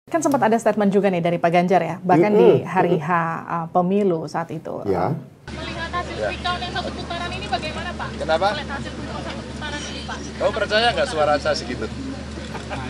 Kan sempat ada statement juga nih dari Pak Ganjar ya, bahkan di hari H pemilu saat itu. Ya. Melihat hasil quick count yang satu putaran ini bagaimana Pak? Kenapa? Melihat hasil quick count satu putaran ini Pak. Kamu percaya nggak suara saya segitu?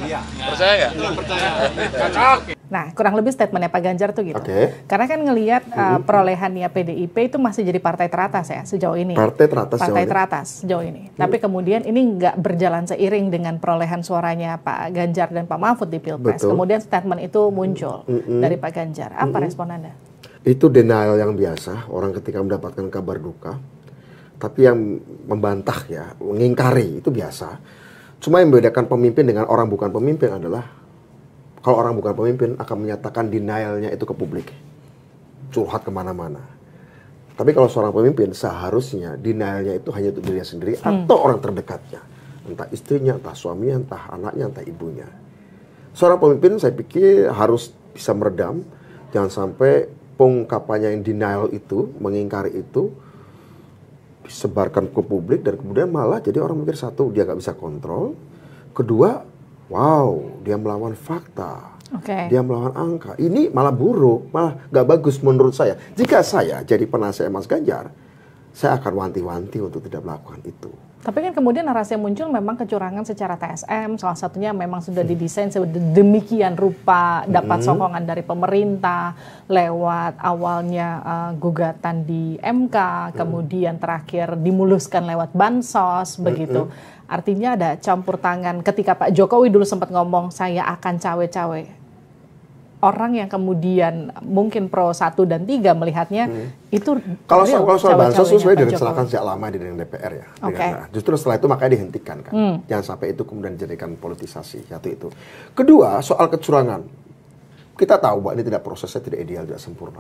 Iya. Percaya nggak? Percaya. Cocok. Nah, kurang lebih statementnya Pak Ganjar tuh gitu. Oke. Karena kan ngelihat perolehannya PDIP itu masih jadi partai teratas ya sejauh ini. Partai teratas Partai sejauh ini. teratas sejauh ini. Tapi kemudian ini nggak berjalan seiring dengan perolehan suaranya Pak Ganjar dan Pak Mahfud di Pilpres. Betul. Kemudian statement itu muncul dari Pak Ganjar. Apa respon Anda? Itu denial yang biasa orang ketika mendapatkan kabar duka. Tapi yang membantah ya, mengingkari itu biasa. Cuma yang membedakan pemimpin dengan orang bukan pemimpin adalah kalau orang bukan pemimpin akan menyatakan denialnya itu ke publik. Curhat kemana-mana. Tapi kalau seorang pemimpin seharusnya denialnya itu hanya untuk dirinya sendiri atau orang terdekatnya. Entah istrinya, entah suaminya, entah anaknya, entah ibunya. Seorang pemimpin saya pikir harus bisa meredam. Jangan sampai pengungkapannya yang denial itu, mengingkari itu, disebarkan ke publik dan kemudian malah jadi orang mikir satu, dia nggak bisa kontrol. Kedua, wow, dia melawan fakta. Dia melawan angka. Ini malah buruk, malah nggak bagus menurut saya. Jika saya jadi penasihat Mas Ganjar, saya akan wanti-wanti untuk tidak melakukan itu. Tapi kan kemudian narasi yang muncul memang kecurangan secara TSM, salah satunya memang sudah didesain sedemikian rupa, dapat sokongan dari pemerintah, lewat awalnya gugatan di MK, kemudian terakhir dimuluskan lewat bansos, begitu. Artinya ada campur tangan ketika Pak Jokowi dulu sempat ngomong, saya akan cawe-cawe. Orang yang kemudian mungkin pro 1 dan 3 melihatnya itu kalau soal bansos itu sebenarnya direncanakan Jokowi. sejak lama di DPR ya. Okay. Justru setelah itu makanya dihentikan kan. Jangan sampai itu kemudian dijadikan politisasi. Satu itu. Kedua, soal kecurangan. Kita tahu bahwa ini tidak prosesnya tidak ideal, tidak sempurna.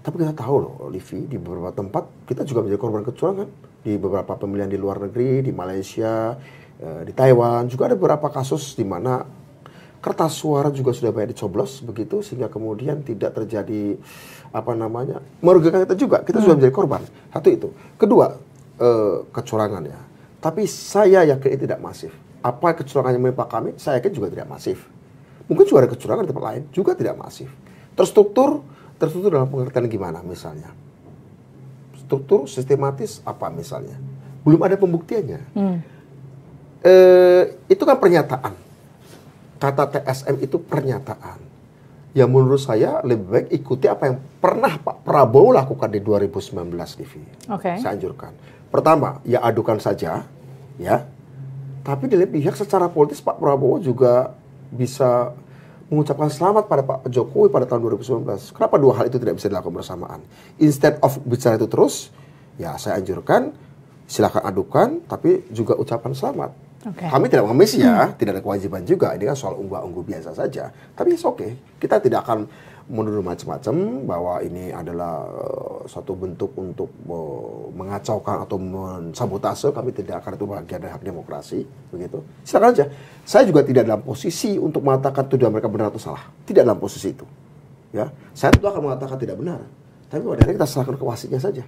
Tapi kita tahu loh, Livi, di beberapa tempat kita juga menjadi korban kecurangan. Di beberapa pemilihan di luar negeri, di Malaysia, di Taiwan, juga ada beberapa kasus di mana kertas suara juga sudah banyak dicoblos begitu sehingga kemudian tidak terjadi merugikan kita juga. Kita sudah menjadi korban. Satu itu. Kedua, kecurangan ya. Tapi saya yakin itu tidak masif. Apa kecurangan yang menimpa kami? Saya yakin juga tidak masif. Mungkin juga ada kecurangan di tempat lain, juga tidak masif. Terstruktur dalam pengertian gimana misalnya? Struktur sistematis apa misalnya? Belum ada pembuktiannya. Itu kan pernyataan. Kata TSM itu pernyataan. Ya menurut saya lebih baik ikuti apa yang pernah Pak Prabowo lakukan di 2019 Livi. Saya anjurkan. Pertama, ya adukan saja, ya. Tapi di lain pihak secara politis Pak Prabowo juga bisa mengucapkan selamat pada Pak Jokowi pada tahun 2019. Kenapa dua hal itu tidak bisa dilakukan bersamaan? Instead of bicara itu terus, ya saya anjurkan silakan adukan, tapi juga ucapan selamat. Kami tidak mengemis ya, tidak ada kewajiban juga. Ini kan soal unggah-ungguh biasa saja. Tapi oke, kita tidak akan menuduh macam-macam bahwa ini adalah suatu bentuk untuk mengacaukan atau mensabotase. Kami tidak akan, itu bagian dari hak demokrasi, begitu. Silakan aja. Saya juga tidak dalam posisi untuk mengatakan tuduhan mereka benar atau salah. Tidak dalam posisi itu. Ya, saya tentu akan mengatakan tidak benar. Tapi pada akhirnya kita serahkan ke wasitnya saja.